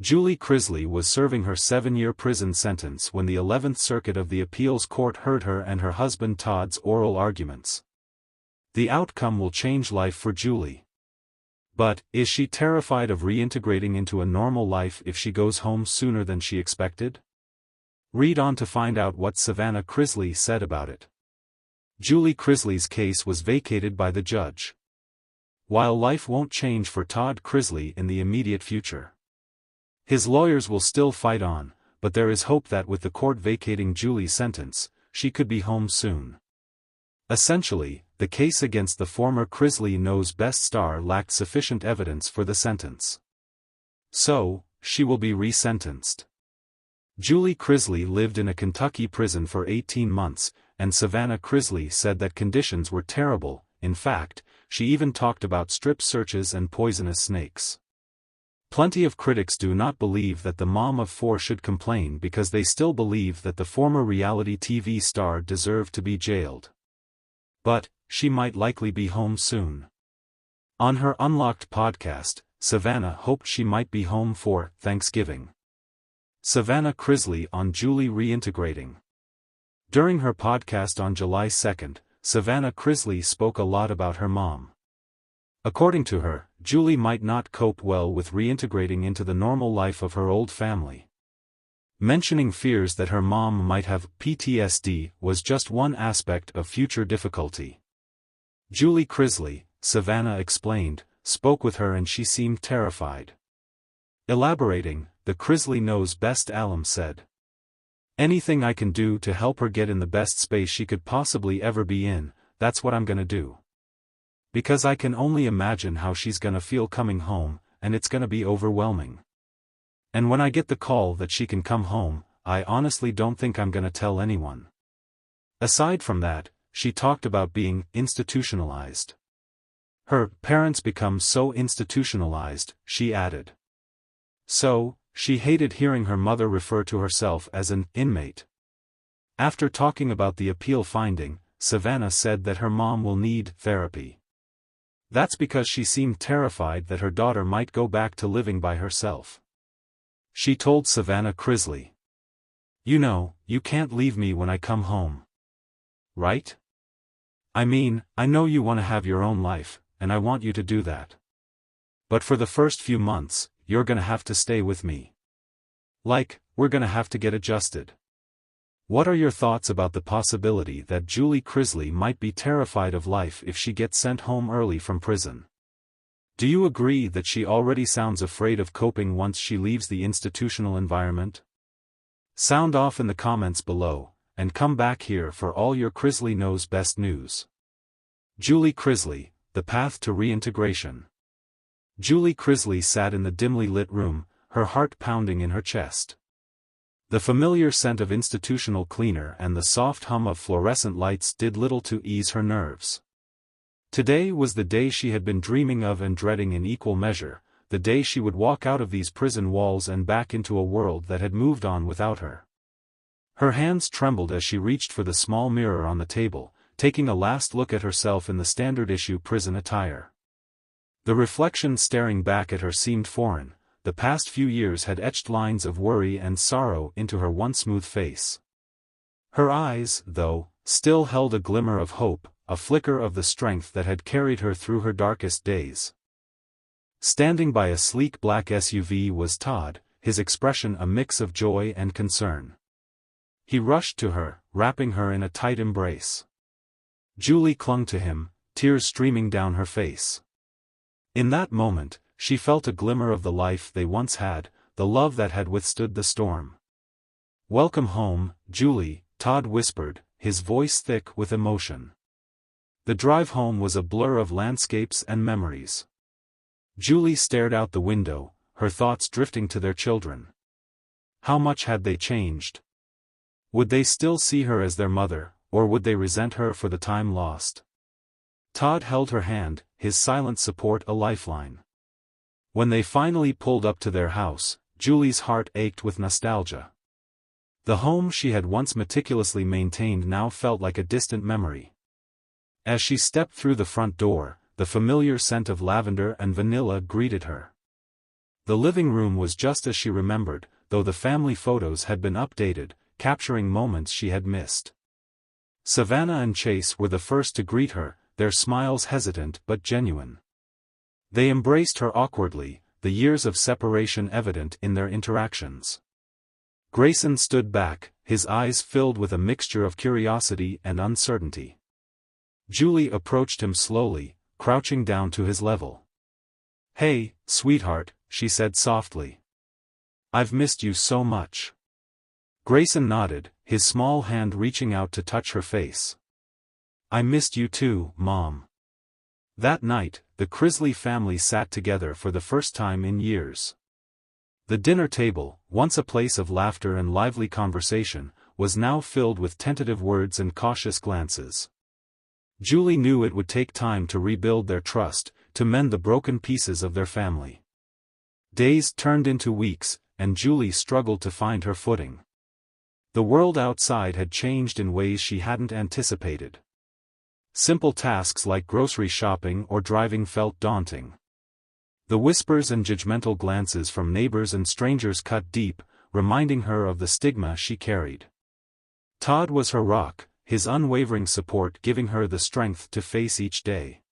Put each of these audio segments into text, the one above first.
Julie Chrisley was serving her 7-year prison sentence when the 11th Circuit of the Appeals Court heard her and her husband Todd's oral arguments. The outcome will change life for Julie. But, is she terrified of reintegrating into a normal life if she goes home sooner than she expected? Read on to find out what Savannah Chrisley said about it. Julie Chrisley's case was vacated by the judge. While life won't change for Todd Chrisley in the immediate future, his lawyers will still fight on, but there is hope that with the court vacating Julie's sentence, she could be home soon. Essentially, the case against the former Chrisley Knows Best star lacked sufficient evidence for the sentence. So, she will be resentenced. Julie Chrisley lived in a Kentucky prison for 18 months, and Savannah Chrisley said that conditions were terrible. In fact, she even talked about strip searches and poisonous snakes. Plenty of critics do not believe that the mom of 4 should complain because they still believe that the former reality TV star deserved to be jailed. But, she might likely be home soon. On her Unlocked podcast, Savannah hoped she might be home for Thanksgiving. Savannah Chrisley on Julie Reintegrating. During her podcast on July 2, Savannah Chrisley spoke a lot about her mom. According to her, Julie might not cope well with reintegrating into the normal life of her old family. Mentioning fears that her mom might have PTSD was just one aspect of future difficulty. Julie Chrisley, Savannah explained, spoke with her and she seemed terrified. Elaborating, the Chrisley Knows Best alum said, "Anything I can do to help her get in the best space she could possibly ever be in, that's what I'm gonna do. Because I can only imagine how she's gonna feel coming home, and it's gonna be overwhelming. And when I get the call that she can come home, I honestly don't think I'm gonna tell anyone." Aside from that, she talked about being institutionalized. Her parents become so institutionalized, she added. So, she hated hearing her mother refer to herself as an inmate. After talking about the appeal finding, Savannah said that her mom will need therapy. That's because she seemed terrified that her daughter might go back to living by herself. She told Savannah Chrisley, "You know, you can't leave me when I come home. Right? I mean, I know you want to have your own life, and I want you to do that. But for the first few months, you're gonna have to stay with me. Like, we're gonna have to get adjusted." What are your thoughts about the possibility that Julie Chrisley might be terrified of life if she gets sent home early from prison? Do you agree that she already sounds afraid of coping once she leaves the institutional environment? Sound off in the comments below, and come back here for all your Chrisley Knows Best news. Julie Chrisley, the path to reintegration. Julie Chrisley sat in the dimly lit room, her heart pounding in her chest. The familiar scent of institutional cleaner and the soft hum of fluorescent lights did little to ease her nerves. Today was the day she had been dreaming of and dreading in equal measure, the day she would walk out of these prison walls and back into a world that had moved on without her. Her hands trembled as she reached for the small mirror on the table, taking a last look at herself in the standard-issue prison attire. The reflection staring back at her seemed foreign. The past few years had etched lines of worry and sorrow into her once smooth face. Her eyes, though, still held a glimmer of hope, a flicker of the strength that had carried her through her darkest days. Standing by a sleek black SUV was Todd, his expression a mix of joy and concern. He rushed to her, wrapping her in a tight embrace. Julie clung to him, tears streaming down her face. In that moment, she felt a glimmer of the life they once had, the love that had withstood the storm. "Welcome home, Julie," Todd whispered, his voice thick with emotion. The drive home was a blur of landscapes and memories. Julie stared out the window, her thoughts drifting to their children. How much had they changed? Would they still see her as their mother, or would they resent her for the time lost? Todd held her hand, his silent support a lifeline. When they finally pulled up to their house, Julie's heart ached with nostalgia. The home she had once meticulously maintained now felt like a distant memory. As she stepped through the front door, the familiar scent of lavender and vanilla greeted her. The living room was just as she remembered, though the family photos had been updated, capturing moments she had missed. Savannah and Chase were the first to greet her, their smiles hesitant but genuine. They embraced her awkwardly, the years of separation evident in their interactions. Grayson stood back, his eyes filled with a mixture of curiosity and uncertainty. Julie approached him slowly, crouching down to his level. "Hey, sweetheart," she said softly. "I've missed you so much." Grayson nodded, his small hand reaching out to touch her face. "I missed you too, Mom." That night, the Chrisley family sat together for the first time in years. The dinner table, once a place of laughter and lively conversation, was now filled with tentative words and cautious glances. Julie knew it would take time to rebuild their trust, to mend the broken pieces of their family. Days turned into weeks, and Julie struggled to find her footing. The world outside had changed in ways she hadn't anticipated. Simple tasks like grocery shopping or driving felt daunting. The whispers and judgmental glances from neighbors and strangers cut deep, reminding her of the stigma she carried. Todd was her rock, his unwavering support giving her the strength to face each day.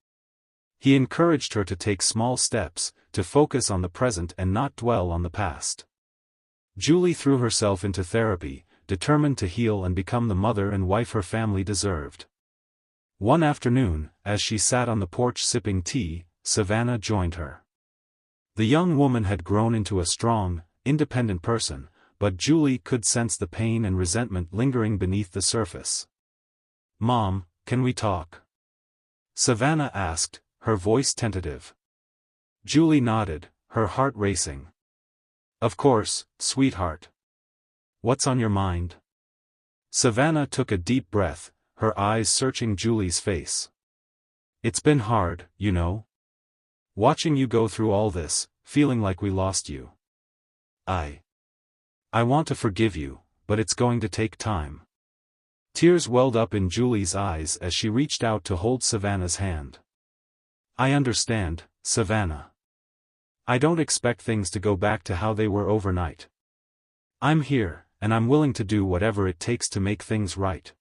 He encouraged her to take small steps, to focus on the present and not dwell on the past. Julie threw herself into therapy, determined to heal and become the mother and wife her family deserved. One afternoon, as she sat on the porch sipping tea, Savannah joined her. The young woman had grown into a strong, independent person, but Julie could sense the pain and resentment lingering beneath the surface. "Mom, can we talk?" Savannah asked, her voice tentative. Julie nodded, her heart racing. "Of course, sweetheart. What's on your mind?" Savannah took a deep breath, her eyes searching Julie's face. "It's been hard, you know. Watching you go through all this, feeling like we lost you. I want to forgive you, but it's going to take time." Tears welled up in Julie's eyes as she reached out to hold Savannah's hand. "I understand, Savannah. I don't expect things to go back to how they were overnight. I'm here, and I'm willing to do whatever it takes to make things right."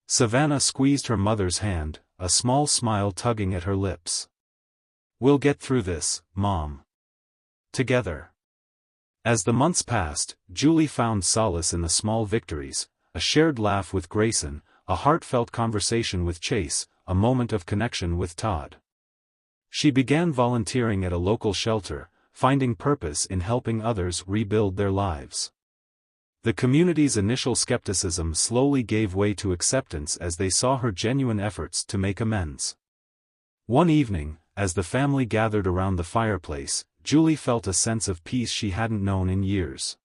Savannah squeezed her mother's hand, a small smile tugging at her lips. "We'll get through this, Mom. Together." As the months passed, Julie found solace in the small victories, a shared laugh with Grayson, a heartfelt conversation with Chase, a moment of connection with Todd. She began volunteering at a local shelter, finding purpose in helping others rebuild their lives. The community's initial skepticism slowly gave way to acceptance as they saw her genuine efforts to make amends. One evening, as the family gathered around the fireplace, Julie felt a sense of peace she hadn't known in years.